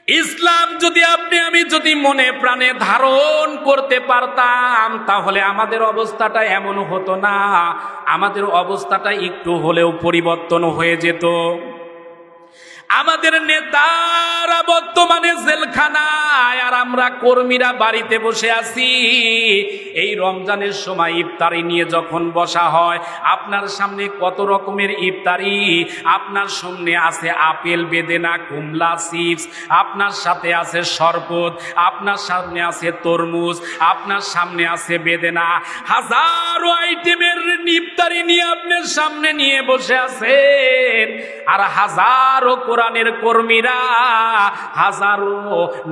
ইসলাম যদি আপনি আমি যদি মনে প্রাণে ধারণ করতে পারতাম তাহলে আমাদের অবস্থাটা এমন হতো না, আমাদের অবস্থাটা একটু হলেও পরিবর্তন হয়ে যেত। আমাদের নেতারা বর্তমানে জেলখানায় আর আমরা কর্মীরা বাড়িতে বসে আছি। এই রমজানের সময় ইফতারি নিয়ে যখন বসা হয়, আপনার সামনে কত রকমের ইফতারি, আপনার সামনে আছে আপেল, বেদেনা, কমলা, চিপস, আপনার সাথে আছে শরবত, আপনার সামনে আছে তরমুজ, আপনার সামনে আছে বেদেনা, হাজারো আইটেমের ইফতারি নিয়ে আপনার সামনে নিয়ে বসে আছেন। আর হাজারো কোরআনের কর্মীরা, হাজারো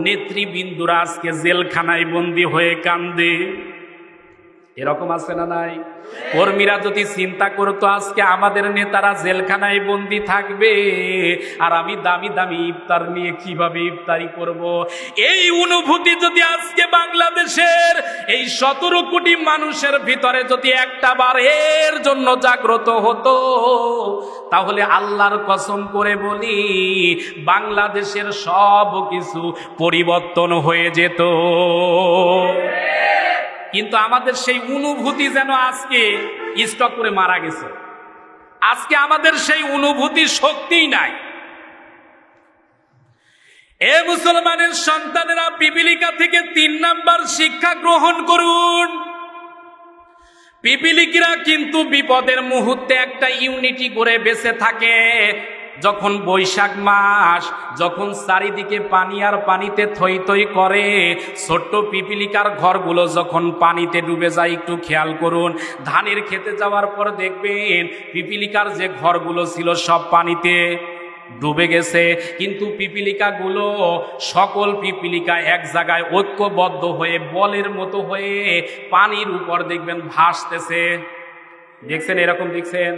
নেতৃবৃন্দরা আজকে জেলখানায় বন্দী হয়ে কান্দে। এরকম আছে না নাই? কর্মীরা যদি চিন্তা করতো আজকে আমাদের নেতারা জেলখানায় বন্দী থাকবে আর আমি দামি দামি ইফতার নিয়ে কিভাবে ইফতারি করব, এই অনুভূতি যদি আজকে বাংলাদেশের এই 17 কোটি মানুষের ভিতরে যদি একটা বারের জন্য জাগ্রত হতো, তাহলে আল্লাহর কসম করে বলি বাংলাদেশের সব কিছু পরিবর্তন হয়ে যেত। কিন্তু আমাদের সেই অনুভূতি যেন আজকে স্টক করে মারা গেছে। আজকে আমাদের সেই অনুভূতির শক্তিই নাই। এ মুসলমানের সন্তানেরা, পিপিলিকা থেকে 3 নাম্বার শিক্ষা গ্রহণ করুন। পিপিলিকিরা কিন্তু বিপদের মুহূর্তে একটা ইউনিটি করে বেঁচে থাকে। যখন বৈশাখ মাস, যখন চারিদিকে পানি আর পানিতে থই থই করে, ছোট্ট পিপিলিকার ঘরগুলো যখন পানিতে ডুবে যায়, একটু খেয়াল করুন। ধানের খেতে যাওয়ার পর দেখবেন পিপিলিকার যে ঘরগুলো ছিল সব পানিতে ডুবে গেছে, কিন্তু পিপিলিকাগুলো, সকল পিপিলিকা এক জায়গায় ঐক্যবদ্ধ হয়ে বলের মতো হয়ে পানির উপর দেখবেন ভাসতেছে। দেখছেন? এরকম দেখছেন?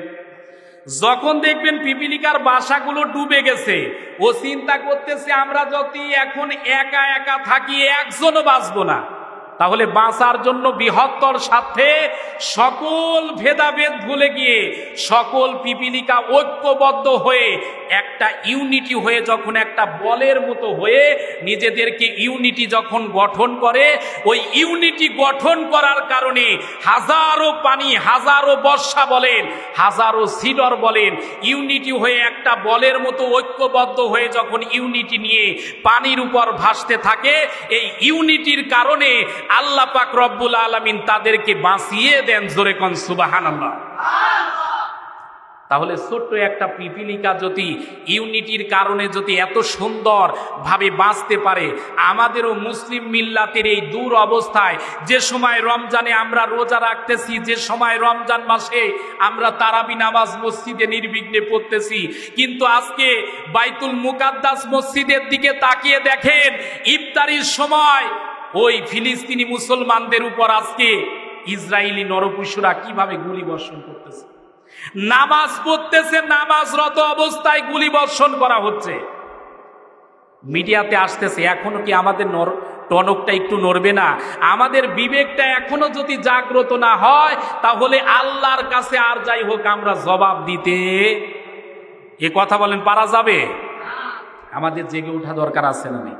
যখন দেখবেন পিপিলিকার বাসাগুলো ডুবে গেছে, ও চিন্তা করতেছে আমরা যদি এখন একা একা থাকি একজনও বাঁচবো না, তাহলে বাঁচার জন্য বৃহত্তর স্বার্থে সকল ভেদাভেদ ভুলে গিয়ে সকল পিপিলিকা ঐক্যবদ্ধ হয়ে একটা ইউনিটি হয়ে যখন একটা বলের মতো হয়ে নিজেদেরকে ইউনিটি যখন গঠন করে, ওই ইউনিটি গঠন করার কারণে হাজারো পানি, হাজারো বর্ষা বলেন, হাজারো সিডর বলেন, ইউনিটি হয়ে একটা বলের মতো ঐক্যবদ্ধ হয়ে যখন ইউনিটি নিয়ে পানির উপর ভাসতে থাকে, এই ইউনিটির কারণে আল্লাহ পাক রব্বুল আলামিন তাদেরকে বাঁচিয়ে দেন। জোরে কোন সুবহানাল্লাহ। তাহলে ছোট্ট একটা পিপিলিকা যদি ইউনিটির কারণে যদি এত সুন্দর ভাবে বাঁচতে পারে, আমাদেরও মুসলিম মিল্লাতের এই দূর অবস্থায়, যে সময় রমজানে আমরা রোজা রাখতেছি, যে সময় রমজান মাসে আমরা তারাবি নামাজ মসজিদে নির্বিঘ্নে পড়তেছি, কিন্তু আজকে বাইতুল মুকাদ্দাস মসজিদের দিকে তাকিয়ে দেখেন ইফতারির সময় ওই ফিলিস্তিনি মুসলমানদের উপর আজকে ইসরায়েলি নরপশুরা কিভাবে গুলি বর্ষণ করতেছে। নামাজ পড়তেছে, নামাজরত অবস্থায় গুলি বর্ষণ করা হচ্ছে। মিডিয়াতে আসতেছে। এখনো কি আমাদের টনকটা একটু নড়বে না? আমাদের বিবেকটা এখনো যদি জাগ্রত না হয়, তাহলে আল্লাহর কাছে আর যাই হোক আমরা জবাব দিতে, এ কথা বলেন, পারা যাবে? আমাদের জেগে ওঠা দরকার আছে না? নেই?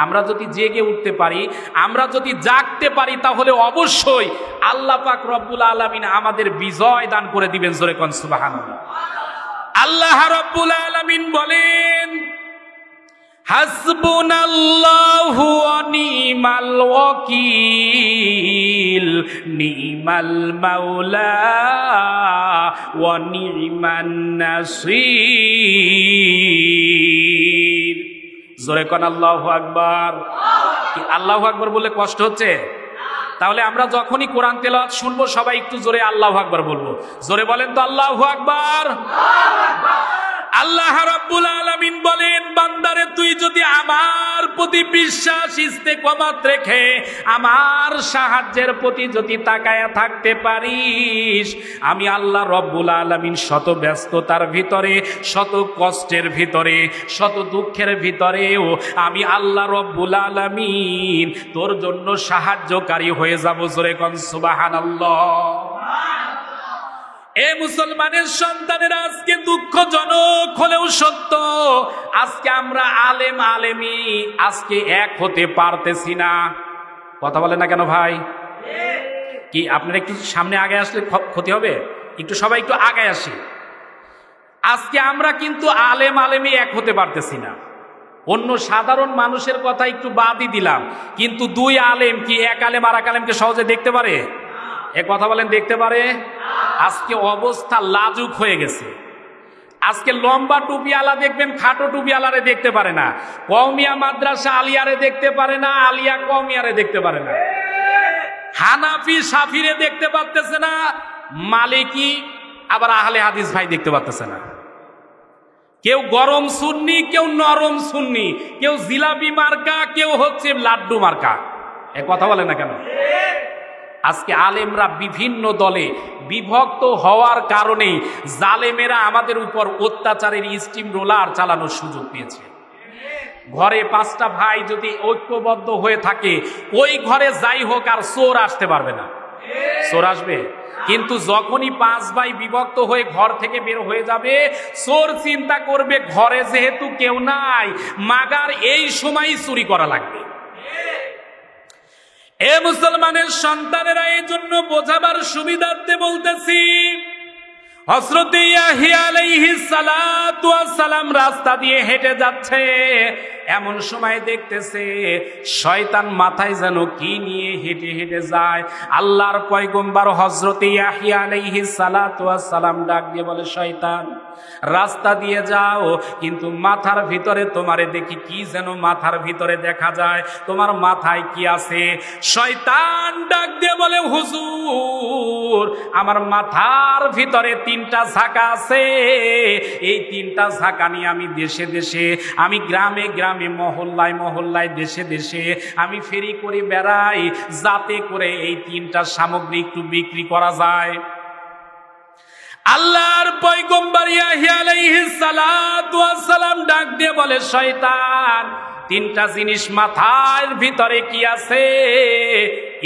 আমরা যদি জেগে উঠতে পারি, আমরা যদি জাগতে পারি, তাহলে অবশ্যই আল্লাহ পাক রব্বুল আলামিন আমাদের বিজয় দান করে দিবেন। জোরে কোন সুবহানাল্লাহ। আল্লাহ রব্বুল আলামিন বলেন, হাসবুনাল্লাহু ওয়া নি'মাল ওয়াকিল, নি'মাল মাওলা ওয়া নি'মান নাসির। জোরে কোন আল্লাহু আকবার। কি আল্লাহু আকবার বলে কষ্ট হচ্ছে? তাহলে আমরা যখনই কোরআন তেলাওয়াত শুনবো সবাই একটু জোরে আল্লাহু আকবার বলবো। জোরে বলেন তো আল্লাহু আকবার। আল্লাহ রাব্বুল আলামিন বলেন, বান্দারে তুই যদি আমার প্রতি বিশ্বাস ইস্তেকামাত রেখে আমার সাহায্যের প্রতি যদি তাকায়া থাকতে পারিস, আমি আল্লাহ রাব্বুল আলামিন শত ব্যস্ততার ভিতরে, শত কষ্টের ভিতরে, শত দুঃখের ভিতরেও আমি আল্লাহ রাব্বুল আলামিন তোর জন্য সাহায্যকারী হয়ে যাব। জোরে কোন সুবহানাল্লাহ। এ মুসলমানের সন্তানেরা, আজকে দুঃখজনক হলেও সত্য, আজকে আমরা আলেম আলেমি আজকে এক হতে পারতেছি না। কথা বলে না কেন ভাই? কি আপনারা একটু সামনে আগে আসলে ক্ষতি হবে? একটু সবাই একটু আগে আসি। আজকে আমরা কিন্তু আলেম আলেমি এক হতে পারতেছি না। অন্য সাধারণ মানুষের কথা একটু বাদই দিলাম, কিন্তু দুই আলেম কি এক আলেম আর এক আলেমকে সহজে দেখতে পারে? এ কথা বলেন, দেখতে পারে? আজকে অবস্থা লাজুক হয়ে গেছে। আজকে লম্বা টুপিওয়ালা দেখবেন খাটো টুপিওয়ালারে দেখতে পারে না, কওমিয়া মাদ্রাসা আলিয়ারে দেখতে পারে না, আলিয়া কওমিয়ারে দেখতে পারে না, হানাফি শাফিরে দেখতে পারতেছে না, মালিকি আবার আহলে হাদিস ভাই দেখতে পারতেছে না। কেউ গরম সুন্নি, কেউ নরম সুন্নি, কেউ জিলাপি মার্কা, কেউ হচ্ছে লাড্ডু মার্কা। এ কথা বলে না কেন? আজকে আলেমরা বিভিন্ন দলে বিভক্ত হওয়ার কারণেই জালেমেরা আমাদের উপর অত্যাচারের স্টিম রোলার চালানোর সুযোগ পেয়েছে। ঘরে 5টা ভাই যদি ঐক্যবদ্ধ হয়ে থাকে, ওই ঘরে যাই হোক আর চোর আসতে পারবে না। চোর আসবে, কিন্তু যখনই 5 ভাই বিভক্ত হয়ে ঘর থেকে বের হয়ে যাবে, চোর চিন্তা করবে ঘরে যেহেতু কেউ নাই, মাগার এই সময় চুরি করা লাগবে। এ মুসলমানের সন্তানেরা, এই জন্য বোঝাবার সুবিধার্থে বলতেছি, হযরত ইয়াহইয়া আলাইহিস সালাতু ওয়াস সালাম রাস্তা দিয়ে হেঁটে যাচ্ছে, এমন সময় দেখতেছে শয়তান মাথায় যেন কি নিয়ে হেঁটে হেঁটে যায়। আল্লাহর পয়গম্বর হযরত ইয়াহইয়া আলাইহিস সালাতু ওয়াস সালাম ডাক দিয়ে বলে, শয়তান রাস্তা দিয়ে যাও, কিন্তু মাথার ভিতরে তোমারে দেখি কি যেন মাথার ভিতরে দেখা যায়, তোমার মাথায় কি আছে? শয়তান ডাক দিয়ে বলে, হুজুর আমার মাথার ভিতরে 3টা ঝাঁকা আছে, এই 3টা ঝাঁকা নিয়ে আমি দেশে দেশে, আমি গ্রামে গ্রামে, মহল্লায় মহল্লায়, দেশে দেশে আমি ফেরি করে বেড়াই, যাতে করে এই 3টা সামগ্রী একটু বিক্রি করা যায়। আল্লাহর পয়গম্বর ইয়াহইয়া আলাইহিস সালাতু ওয়াস সালাম ডাক দিয়ে বলে, শয়তান 3টা জিনিস মাথার ভিতরে কি আছে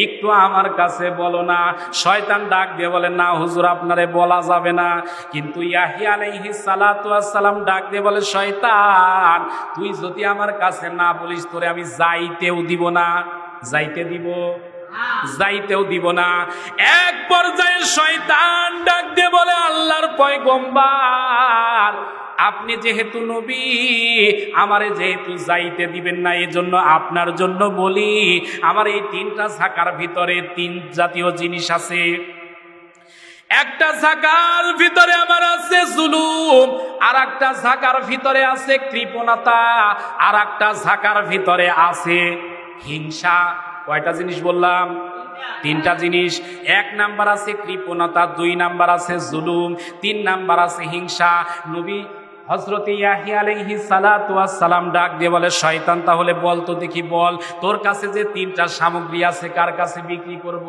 একটু আমার কাছে বলো না। শয়তান ডাক দিয়ে বলে, না হুজুর আপনারে বলা যাবে না। কিন্তু ইয়াহইয়া আলাইহিস সালাতু ওয়াস সালাম ডাক দিয়ে বলে, শয়তান তুই যদি আমার কাছে না বলিস, তোরে আমি যাইতেও দিব না। যাইতে দিব? যাইতেও দিব না। এক পর্যায়ে শয়তান ডাক দিয়ে বলে, আল্লাহর পয়গম্বর আপনি যেহেতু নবী, আমারে যেহেতু যাইতে দিবেন না, এজন্য আপনার জন্য বলি, আমার এই 3টা ঝাঁকার ভিতরে 3 জাতীয় জিনিস আছে। একটা ঝাঁকার ভিতরে আমার আছে জুলুম, আর একটা ঝাঁকার ভিতরে আছে কৃপণতা, আর একটা ঝাঁকার ভিতরে আছে হিংসা। কয়টা জিনিস বললাম? 3টা জিনিস। 1 নাম্বার আছে কৃপণতা, 2 নাম্বার আছে জুলুম, 3 নাম্বার আছে হিংসা। নবী হযরত ইয়াহইয়া আলাইহিস সালাতু ওয়াস সালাম ডাক দিয়ে বলে, শয়তান তাহলে বল তো দেখি, বল তোর কাছে যে 3টা সামগ্রী আছে কার কাছে বিক্রি করব?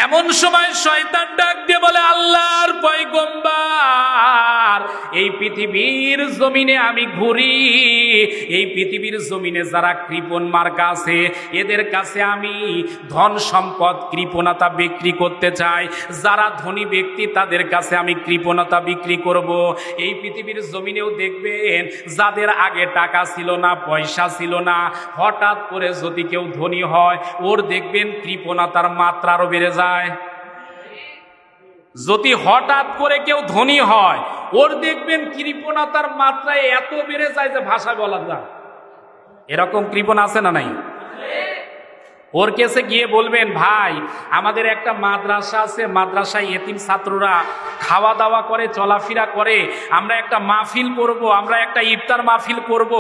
এমন সময় শয়তান ডাক দিয়ে বলে, আল্লাহর পয়গম্বর এই পৃথিবীর জমিনে আমি ঘুরি, এই পৃথিবীর জমিনে যারা কৃপণ মার্কা আছে এদের কাছে আমি ধন সম্পদ কৃপণতা বিক্রি করতে চাই। যারা ধনী ব্যক্তি তাদের কাছে আমি কৃপণতা বিক্রি করব। এই পৃথিবীর জমিনেও দেখবেন যাদের আগে টাকা ছিল না, পয়সা ছিল না, হঠাৎ করে যদি কেউ ধনী হয়, ওর দেখবেন কৃপণতার মাত্রা আরো বেড়ে যায়। যদি হঠাৎ করে কেউ ধনী হয়, ওর দেখবেন কৃপণতার মাত্রা এত বেড়ে যায় যে ভাষা বলা যায়। এরকম কৃপণ আছে না নাই? ওর কাছে গিয়ে বলবেন, ভাই আমাদের একটা মাদ্রাসা আছে, মাদ্রাসায় এতিম ছাত্ররা খাওয়া দাওয়া করে, চলাফেরা করে, আমরা একটা মাহফিল করব, আমরা একটা ইফতার মাহফিল করব,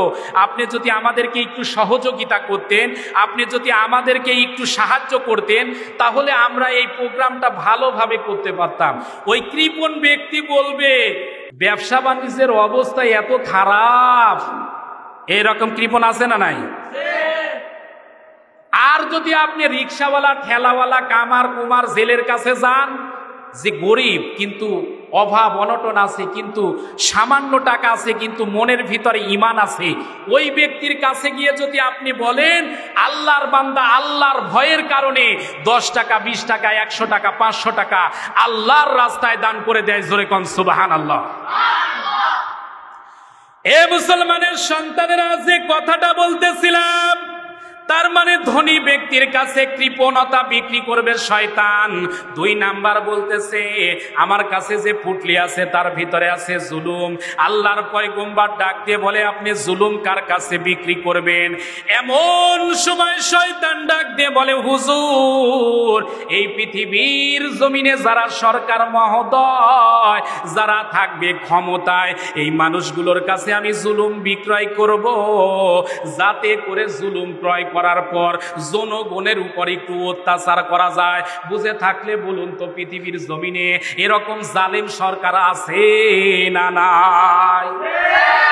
আপনি যদি আমাদেরকে একটু সহযোগিতা করতেন, আপনি যদি আমাদেরকে একটু সাহায্য করতেন, তাহলে আমরা এই প্রোগ্রামটা ভালোভাবে করতে পারতাম। ওই কৃপণ ব্যক্তি বলবে, ব্যবসা বাণিজ্যের অবস্থা এত খারাপ। এরকম কৃপণ আছে না নাই? আর যদি আপনি রিক্সাওয়ালা, ঠেলাওয়ালা, কামার কুমার, জেলের কাছে যান, যে গরিব কিন্তু অভাব অনটন আছে, কিন্তু সামান্য টাকা আছে, কিন্তু মনের ভিতরে ঈমান আছে, ওই ব্যক্তির কাছে গিয়ে যদি আপনি বলেন আল্লাহর বান্দা আল্লাহর ভয়ের কারণে 10 টাকা 20 টাকা 100 টাকা 500 টাকা আল্লাহর রাস্তায় দান করে দেয়, জোরে কোন সুবহানাল্লাহ। এ মুসলমানের সন্তানেরা, যে কথাটা বলতেছিলাম, তার মানে ধনী ব্যক্তির কাছে কৃপণতা বিক্রি করবে শয়তান। 2 নাম্বার বলতেছে আমার কাছে যে পুটলি আছে তার ভিতরে আছে জুলুম। আল্লাহর পয়গম্বর ডাক দিয়ে বলে আপনি জুলুম কার কাছে বিক্রি করবেন? এমন সময় শয়তান ডাক দিয়ে বলে হুজুর, এই পৃথিবীর জমিনে যারা সরকার মহোদয় যারা থাকবে ক্ষমতায়, এই মানুষগুলোর কাছে আমি জুলুম বিক্রয় করব, যাতে করে জুলুম ক্রয় করার পর জনগণের উপর একটু অত্যাচার করা যায়। বুঝে থাকলে বলুন তো, পৃথিবীর জমিনে এরকম জালেম সরকার আছে না নাই?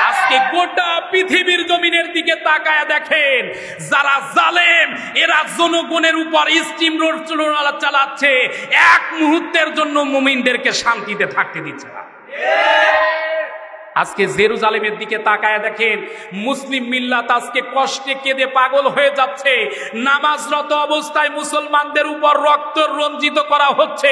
আজকে গোটা পৃথিবীর জমিনের দিকে তাকায় দেখেন, যারা জালেম এরা জনগণের উপর স্টিম রোড চালাচ্ছে, এক মুহূর্তের জন্য মুমিনদেরকে শান্তিতে থাকতে দিচ্ছে না। আজকে জেরুজালেমের দিকে তাকায় দেখেন, মুসলিম মিল্লাত আজকে কষ্টে কেঁদে পাগল হয়ে যাচ্ছে। নামাজরত অবস্থায় মুসলমানদের উপর রক্ত রঞ্জিত করা হচ্ছে,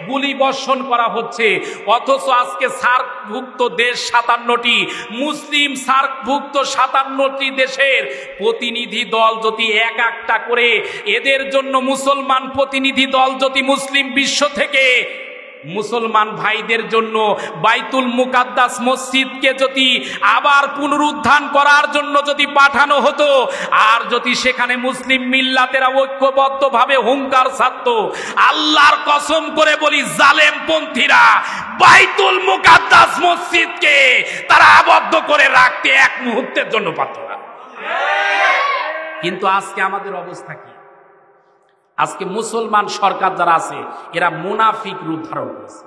গুলি বর্ষণ করা হচ্ছে। অথচ আজকে সার্কভুক্ত দেশ 57টি, মুসলিম সার্কভুক্ত 57টি দেশের প্রতিনিধি দল যদি এক একটা করে, এদের জন্য মুসলমান প্রতিনিধি দল যদি মুসলিম বিশ্ব থেকে মুসলমান ভাইদের জন্য বাইতুল মুকাদ্দাস মসজিদকে যদি আবার পুনরুদ্ধার করার জন্য যদি পাঠানো হতো, আর যদি সেখানে মুসলিম মিল্লাতেরা ঐক্যবদ্ধভাবে হুঙ্কার ছাড়তো, আল্লাহর কসম করে বলি জালেম পন্থীরা বাইতুল মুকাদ্দাস মসজিদকে তারা আবদ্ধ করে রাখতে এক মুহূর্তের জন্য পারত না। কিন্তু আজকে আমাদের অবস্থা কি? আজকে মুসলমান সরকার যারা আছে এরা মুনাফিক রূপ ধারণ করেছে।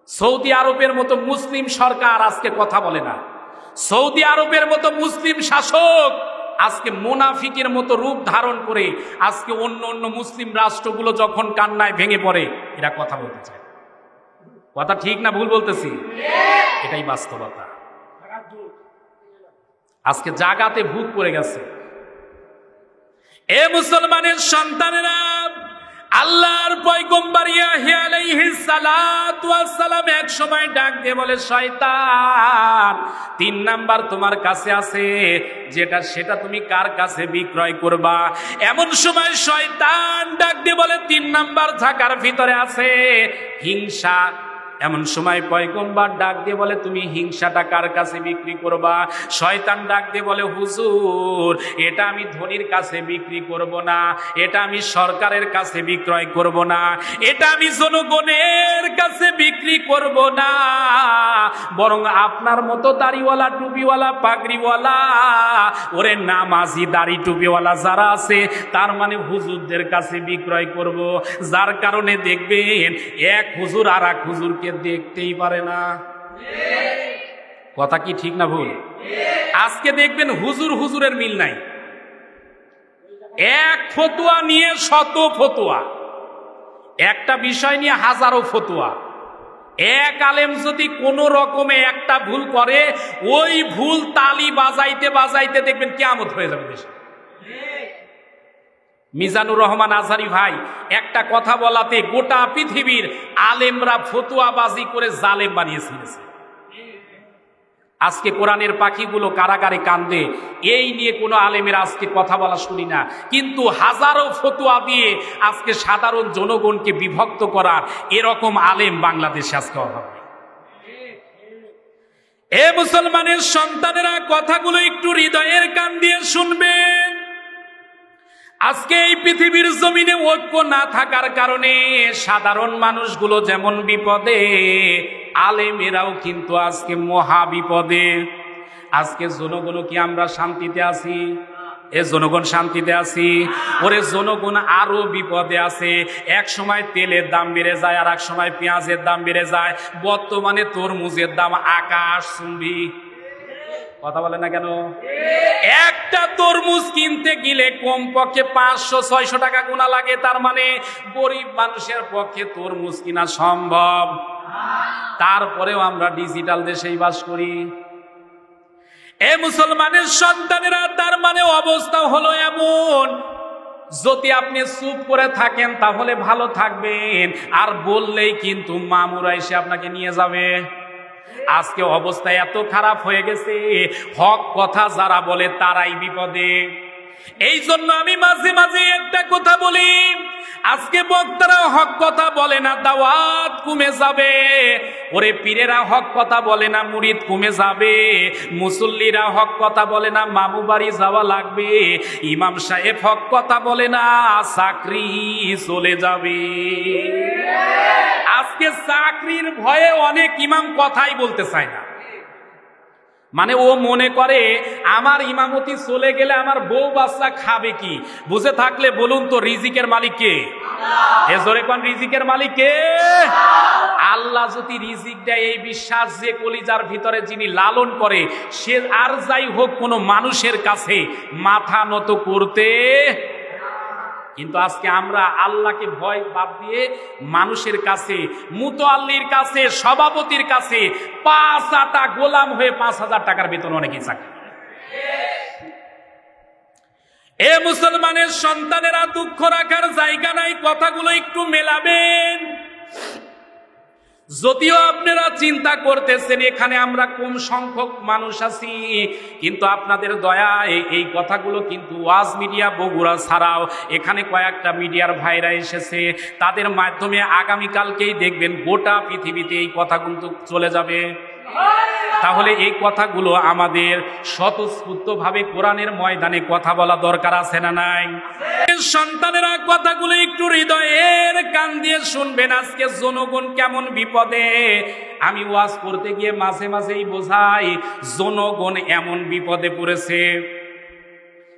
সৌদি আরবের মতো মুসলিম সরকার আজকে কথা বলে না, সৌদি আরবের মতো মুসলিম শাসক আজকে মুনাফিকের মতো রূপ ধারণ করে আজকে অন্য অন্য মুসলিম রাষ্ট্রগুলো যখন কান্নায় ভেঙে পড়ে এরা কথা বলতে চায়। কথা ঠিক না ভুল বলতেছি? এটাই বাস্তবতা। আজকে জাগাতে ভূত পড়ে গেছে। এ মুসলমানের সন্তানেরা, আল্লাহর পয়গম্বর ইয়াহইয়া আলাইহিস সালাতু ওয়াস সালাম এক সময় ডাক দিয়ে বলে শয়তান, 3 নাম্বার তোমার কাছে আছে, যেটা সেটা তুমি কার কাছে বিক্রয় করবা? এমন সময় শয়তান ডাক দিয়ে বলে 3 নাম্বার ঝাঁকার ভিতরে আছে হিংসা। এমন সময় পয়গম্বর ডাক দিয়ে বলে তুমি হিংসাটা কার কাছে বিক্রি করবা? শয়তান ডাক দিয়ে বলে হুজুর, এটা আমি ধনীর কাছে বিক্রি করব না, এটা আমি সরকারের কাছে বিক্রয় করব না, এটা আমি জনগণের কাছে বিক্রি করব না, বরং আপনার মতো দাড়িওয়ালা টুপিওয়ালা পাগড়িওয়ালা ওরে নামাজি দাড়ি টুপিওয়ালা যারা আছে তার মানে হুজুরদের কাছে বিক্রয় করব। যার কারণে দেখবেন এক হুজুর আর এক হুজুরকে দেখতেই পারে না। কথা কি ঠিক না ভুল? আজকে দেখবেন হুজুর হুজুরের মিল নাই, এক ফতোয়া নিয়ে শত ফতোয়া, একটা বিষয় নিয়ে হাজারো ফতোয়া। এক আলেম যদি কোনো রকমে একটা ভুল করে, ওই ভুল তালি বাজাইতে বাজাইতে দেখবেন কিয়ামত হয়ে যাবে দেশে। মিজানুর রহমান আজহারি ভাই একটা কথা বলাতে গোটা পৃথিবীর আলেমরা ফতোয়াবাজি করে জালেম বানিয়ে ছিলেছে। আজকে কোরআনের পাখিগুলো কারাগারে কান্দে, এই নিয়ে কোনো আলেমের আজকে কথা বলা শুনি না। কিন্তু হাজারো ফতোয়া দিয়ে আজকে সাধারণ জনগণকে বিভক্ত করার এরকম আলেম বাংলাদেশে আজকে অভাব নেই। এ মুসলমানের সন্তানেরা, কথাগুলো একটু হৃদয়ের কান দিয়ে শুনবেন। আজকে এই পৃথিবীর জমিনে ঐক্য না থাকার কারণে সাধারণ মানুষগুলো যেমন বিপদে, আলেমেরাও কিন্তু আজকে মহা বিপদে। আজকে জনগণ কি আমরা শান্তিতে আছি? এ জনগণ শান্তিতে আছি? ওরে জনগণ আরো বিপদে আছে। এক সময় তেলের দাম বেড়ে যায়, আর এক সময় পেঁয়াজের দাম বেড়ে যায়। বর্তমানে তরমুজের দাম আকাশ চুম্বি। কথা বলে না কেন? একটা তরমুজ কিনতে গেলে কমপক্ষে 500-600 টাকা গোনা লাগে। তার মানে গরিব মানুষের পক্ষে তরমুজ কিনা সম্ভব তারপরেও আমরা ডিজিটাল দেশেই বাস করি। এ মুসলমানের সন্তানেরা, তার মানে অবস্থা হলো এমন, যদি আপনি চুপ করে থাকেন তাহলে ভালো থাকবেন, আর বললেই কিন্তু মামুরা এসে আপনাকে নিয়ে যাবে। আজকে অবস্থা এত খারাপ হয়ে গেছে, হক কথা যারা বলে তারাই বিপদে। এই জন্য আমি মাঝে মাঝে একটা কথা বলি, আজকে বক্তারা হক কথা বলে না, দাওয়াত কমে যাবে। ওরে পীরেরা হক কথা বলে না, মুরিদ কমে যাবে। মুসল্লিরা হক কথা বলে না, মামু বাড়ি যাওয়া লাগবে। ইমাম সাহেব হক কথা বলে না, চাকরি চলে যাবে। আজকে চাকরির ভয়ে অনেক ইমাম কথাই বলতে চায় না। মানে ও মনে করে আমার ইমামতি চলে গেলে আমার বউ বাচ্চা খাবে কি? বুঝে থাকলে বলুন তো, রিজিকের মালিক কে? জোরে কোন, রিজিকের মালিক কে? আল্লাহ যদি রিজিক দেয়, এই বিশ্বাস যে কলিজার ভিতরে যিনি লালন করে, সে আর যাই হোক কোনো মানুষের কাছে মাথা নত করতে। কিন্তু আজকে আমরা আল্লাহকে ভয় বাদ দিয়ে মানুষের কাছে, মুতআল্লির কাছে, সভাপতির কাছে 5 আটা গোলাম হয়ে 5,000 টাকার বেতন অনেকেই চাকরি। এ মুসলমানের সন্তানেরা, দুঃখ রাখার জায়গা নাই, কথাগুলো একটু মেলাবেন। যদিও আপনারা চিন্তা করতেছেন এখানে আমরা কম সংখ্যক মানুষ আছি, কিন্তু আপনাদের দয়ায় এই কথাগুলো কিন্তু ওয়াজ মিডিয়া বগুড়া ছাড়াও এখানে কয়েকটা মিডিয়ার ভাইরা এসেছে, তাদের মাধ্যমে আগামীকালকেই দেখবেন গোটা পৃথিবীতে এই কথাগুলো চলে যাবে। তাহলে এই কথাগুলো আমাদের স্বতঃস্ফূর্তভাবে কোরআনের ময়দানে কথা বলা দরকার আছে না নাই? সন্তানেরা, কথাগুলো একটু হৃদয়ের কান দিয়ে শুনবেন। আজকে জনগণ কেমন বিপদে। আমি ওয়াজ করতে গিয়ে মাঝে মাঝেই বোঝাই, জনগণ এমন বিপদে পড়েছে।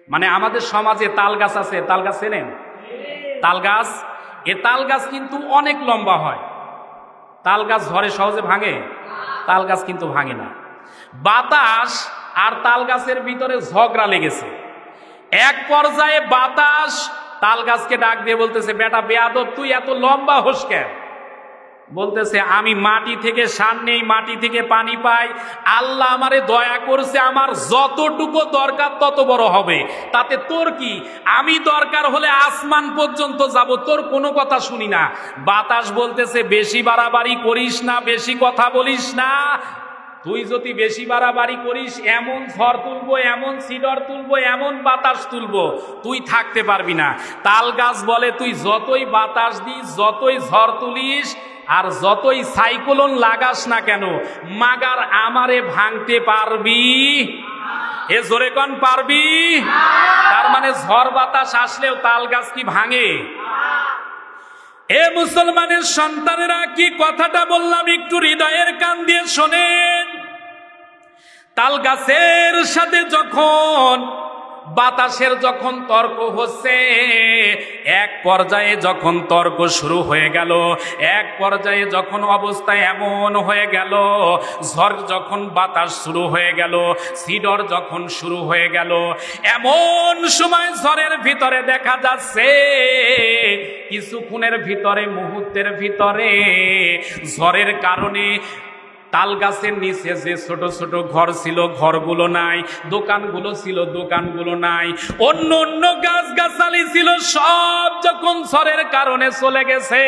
মানে আমাদের সমাজে তাল গাছ আছে, তাল গাছ চেনেন? তাল গাছ, এ তাল গাছ কিন্তু অনেক লম্বা হয়। তাল গাছ ঝড়ে সহজে ভাঙে? তাল গাছ কিন্তু ভাঙে না। বাতাস আর তাল গাছের ভিতরে ঝগড়া লেগেছে। এক পর্যায়ে বাতাস তাল গাছকে ডাক দিয়ে বলতেছে, বেটা বেয়াদব, তুই এত লম্বা হোস কেন? বলতেছে, আমি মাটি থেকে সার নেই, মাটি থেকে পানি পাই, আল্লাহ আমারে দয়া করছে, আমার যতটুকু দরকার তত বড় হবে, তাতে তোর কি? আমি দরকার হলে আসমান পর্যন্ত যাব, তোর কোনো কথা শুনি না। বাতাস বলতেছে, বেশি বাড়াবাড়ি করিস না, বেশি কথা বলিস না। তুই যদি বেশি বাড়াবাড়ি করিস, এমন ঝড় তুলবো, এমন সিডর তুলবো, এমন বাতাস তুলবো, তুই থাকতে পারবি না। তাল গাছ বলে, তুই যতই বাতাস দিস, যতই ঝড় তুলিস, আর যতই সাইক্লোন লাগাস না কেন, মাগার আমারে ভাঙতে পারবি? এ জোরে কোন, পারবি? তার মানে ঝড় বাতাস আসলেও তাল গাছ কি ভাঙে? এ মুসলমানের সন্তানেরা, কি কথাটা বললাম একটু হৃদয়ের কান দিয়ে শোনেন। তাল গাছের সাথে যখন বাতাসের যখন তর্ক হচ্ছে, এক পর্যায়ে যখন তর্ক শুরু হয়ে গেল, এক পর্যায়ে যখন অবস্থা এমন হয়ে গেল, ঝড় যখন বাতাস শুরু হয়ে গেল, সিডর যখন শুরু হয়ে গেল, এমন সময় ঝড়ের ভিতরে দেখা যাচ্ছে কিছুক্ষণের ভিতরে, মুহূর্তের ভিতরে ঝড়ের কারণে তাল গাছের নিচে যে ছোট ছোট ঘর ছিল, ঘরগুলো নাই, দোকানগুলো ছিল, দোকানগুলো নাই, অন্য অন্য গাছ গাছালি ছিল, সব যখন ঝড়ের কারণে চলে গেছে।